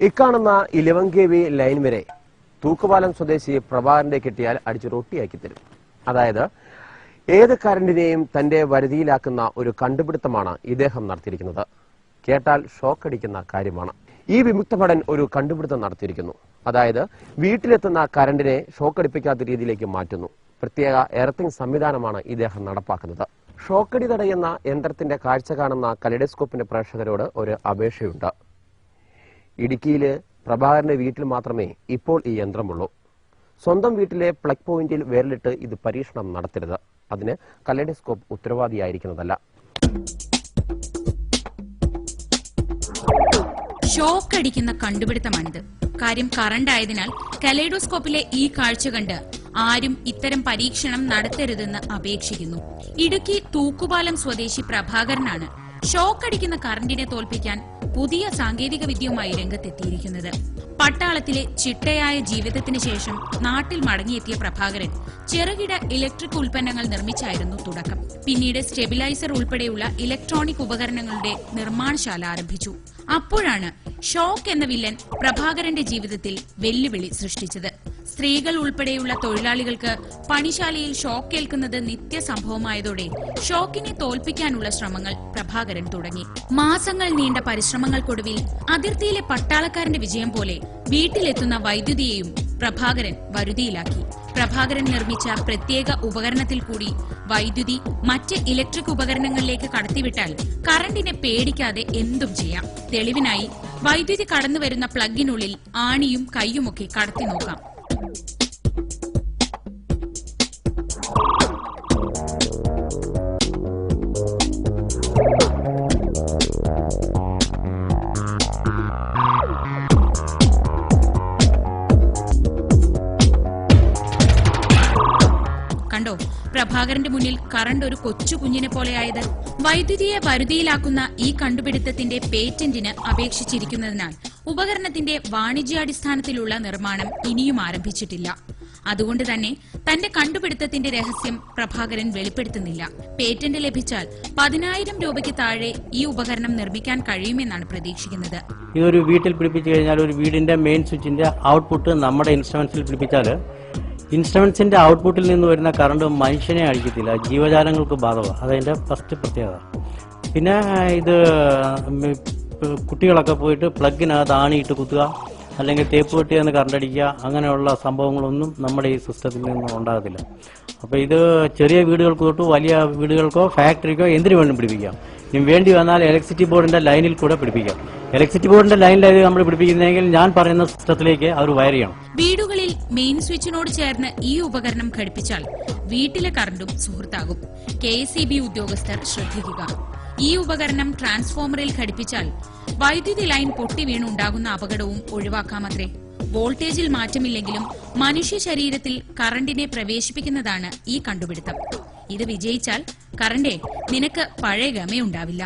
ഇക്കാണുന്ന 11 kV line വരെ തൂക്കുപാലം സ്വദേശി പ്രഭാകരന്റെ കിട്ടിയാൽ അടിച്ചു റൊട്ടിയാക്കി തരും. അതായത് ഏത് കറണ്ടിനെയും തന്റെ വരുതിയിലാക്കുന്ന ഒരു കണ്ടുപിടുത്തമാണ് ഇദ്ദേഹം നടത്തിയിരിക്കുന്നത്. കേട്ടാൽ ഷോക്കടിക്കുന്ന കാര്യമാണ്. ഈ വിമുക്ത ഭടൻ ഒരു കണ്ടുപിടുത്തം നടത്തിയിരിക്കുന്നു. അതായത് വീട്ടിലെത്തുന്ന കറണ്ടിനെ ഷോക്കടിപ്പിക്കാത്ത രീതിയിലേക്ക് മാറ്റുന്നു. പ്രത്യേക എർത്തിങ് സംവിധാനമാണ് ഇദ്ദേഹം നടപ്പാക്കുന്നത്. ഷോക്കടി തടയുന്ന യന്ത്രത്തിന്റെ കാഴ്ച കാണുന്ന കലൈഡോസ്കോപ്പിന്റെ പ്രേക്ഷകരോട് ഒരു അപേക്ഷയുണ്ട്. ഇടുക്കിയിലെ പ്രഭാകരന്റെ വീട്ടിൽ മാത്രമേ ഇപ്പോൾ ഈ യന്ത്രമുള്ളൂ. സ്വന്തം വീട്ടിലെ പ്ലഗ് പോയിന്റിൽ വിരലിട്ട് ഇത് പരീക്ഷണം നടത്തരുത്. അതിന് കലൈഡോസ്കോപ്പ് ഉത്തരവാദിയായിരിക്കുന്നതല്ല. ഷോക്കടിക്കുന്ന കണ്ടുപിടുത്തമാണിത്. കാര്യം കറണ്ട് ആയതിനാൽ കലൈഡോസ്കോപ്പിലെ ഈ കാഴ്ച കണ്ട് ആരും ഇത്തരം പരീക്ഷണം നടത്തരുതെന്ന് അപേക്ഷിക്കുന്നു. ഇടുക്കി തൂക്കുപാലം സ്വദേശി പ്രഭാകരനാണ് ഷോക്കടിക്കുന്ന കറണ്ടിനെ തോൽപ്പിക്കാൻ പുതിയ സാങ്കേതിക വിദ്യയുമായി രംഗത്തെത്തിയിരിക്കുന്നത്. പട്ടാളത്തിലെ ചിട്ടയായ ജീവിതത്തിന് ശേഷം നാട്ടിൽ മടങ്ങിയെത്തിയ പ്രഭാകരൻ ചെറുകിട ഇലക്ട്രിക് ഉൽപ്പന്നങ്ങൾ നിർമ്മിച്ചായിരുന്നു തുടക്കം. പിന്നീട് സ്റ്റെബിലൈസർ ഉൾപ്പെടെയുള്ള ഇലക്ട്രോണിക് ഉപകരണങ്ങളുടെ നിർമ്മാണശാല ആരംഭിച്ചു. അപ്പോഴാണ് ഷോക്ക് എന്ന വില്ലൻ പ്രഭാകരന്റെ ജീവിതത്തിൽ വെല്ലുവിളി സൃഷ്ടിച്ചത്. സ്ത്രീകൾ ഉൾപ്പെടെയുള്ള തൊഴിലാളികൾക്ക് പണിശാലയിൽ ഷോക്ക് ഏൽക്കുന്നത് നിത്യസംഭവമായതോടെ ഷോക്കിനെ തോൽപ്പിക്കാനുള്ള ശ്രമങ്ങൾ പ്രഭാകരൻ തുടങ്ങി. മാസങ്ങൾ നീണ്ട പരിശ്രമങ്ങൾക്കൊടുവിൽ അതിർത്തിയിലെ പട്ടാളക്കാരന്റെ വിജയം പോലെ വീട്ടിലെത്തുന്ന വൈദ്യുതിയെയും പ്രഭാകരൻ വരുതിയിലാക്കി. പ്രഭാകരൻ നിർമ്മിച്ച പ്രത്യേക ഉപകരണത്തിൽ കൂടി വൈദ്യുതി മറ്റ് ഇലക്ട്രിക് ഉപകരണങ്ങളിലേക്ക് കടത്തിവിട്ടാൽ കറണ്ടിനെ പേടിക്കാതെ എന്തും ചെയ്യാം. തെളിവിനായി വൈദ്യുതി കടന്നുവരുന്ന പ്ലഗിനുള്ളിൽ ആണിയും കൈയുമൊക്കെ കടത്തി നോക്കാം. കണ്ടോ, പ്രഭാകരന്റെ മുന്നിൽ കറണ്ട് ഒരു കൊച്ചു കുഞ്ഞിനെ പോലെയായത്. വൈദ്യുതിയെ വരുതിയിലാക്കുന്ന ഈ കണ്ടുപിടുത്തത്തിന്റെ പേറ്റന്റിന് അപേക്ഷിച്ചിരിക്കുന്നതിനാൽ ഉപകരണത്തിന്റെ വാണിജ്യാടിസ്ഥാനത്തിലുള്ള നിർമ്മാണം ഇനിയും ആരംഭിച്ചിട്ടില്ല. അതുകൊണ്ട് തന്നെ തന്റെ കണ്ടുപിടുത്തത്തിന്റെ രഹസ്യം പ്രഭാകരൻ വെളിപ്പെടുത്തുന്നില്ല. പേറ്റന്റ് ലഭിച്ചാൽ 10,000 രൂപയ്ക്ക് താഴെ ഈ ഉപകരണം നിർമ്മിക്കാൻ കഴിയുമെന്നാണ് പ്രതീക്ഷിക്കുന്നത്. ഇതൊരു വീട്ടിൽ പിടിപ്പിച്ചു കഴിഞ്ഞാൽ ഒരു വീടിന്റെ മെയിൻ സ്വിച്ചിന്റെ ഔട്ട്പുട്ട് നമ്മുടെ ഇൻസ്ട്രുമെന്റ്സിൽ പിടിപ്പിച്ചാൽ ഇൻസ്ട്രുമെന്റ്സിന്റെ ഔട്ട്പുട്ടിൽ നിന്ന് വരുന്ന കറണ്ട് മനുഷ്യനെ അടിക്കത്തില്ല, ജീവജാലങ്ങൾക്ക് ബാധകമാണ്. അതതിന്റെ ഫസ്റ്റ് പ്രത്യേകത. പിന്നെ ഇത് കുട്ടികളൊക്കെ പോയിട്ട് പ്ലഗിനകത്ത് ആണിയിട്ട് കുത്തുക, അല്ലെങ്കിൽ തേപ്പ് കെട്ടിയെന്ന് കറണ്ട് അടിക്കുക, അങ്ങനെയുള്ള സംഭവങ്ങളൊന്നും നമ്മുടെ ഈ സിസ്റ്റത്തിൽ നിന്നും ഉണ്ടാകത്തില്ല. അപ്പോൾ ഇത് ചെറിയ വീടുകൾക്ക് തൊട്ട് വലിയ വീടുകൾക്കോ ഫാക്ടറിക്കോ എന്തിനു വേണം പിടിപ്പിക്കാം. ഇനി വേണ്ടി വന്നാൽ ഇലക്ട്രിസിറ്റി ബോർഡിന്റെ ലൈനിൽ കൂടെ പിടിപ്പിക്കാം. ഇലക്ട്രിസിറ്റി ബോർഡിന്റെ ലൈനിലായത് നമ്മൾ പിടിപ്പിക്കുന്നതെങ്കിൽ ഞാൻ പറയുന്ന സിസ്റ്റത്തിലേക്ക് അവർ വയർ ചെയ്യണം. വീടുകളിൽ മെയിൻ സ്വിച്ചിനോട് ചേർന്ന് ഈ ഉപകരണം ഘടിപ്പിച്ചാൽ വീട്ടിലെ കറണ്ടും സുഹൃത്താകും. KSEB ഉദ്യോഗസ്ഥർ ശ്രദ്ധിക്കുക. ഈ ഉപകരണം ട്രാൻസ്ഫോമറിൽ ഘടിപ്പിച്ചാൽ വൈദ്യുതി ലൈൻ പൊട്ടി വീണുണ്ടാകുന്ന അപകടവും ഒഴിവാക്കാമത്രേ. വോൾട്ടേജിൽ മാറ്റമില്ലെങ്കിലും മനുഷ്യ ശരീരത്തിൽ കറണ്ടിനെ പ്രവേശിപ്പിക്കുന്നതാണ് ഈ കണ്ടുപിടുത്തം. ഇത് വിജയിച്ചാൽ കറണ്ടേ നിനക്ക് പഴയ ഗമയുണ്ടാവില്ല.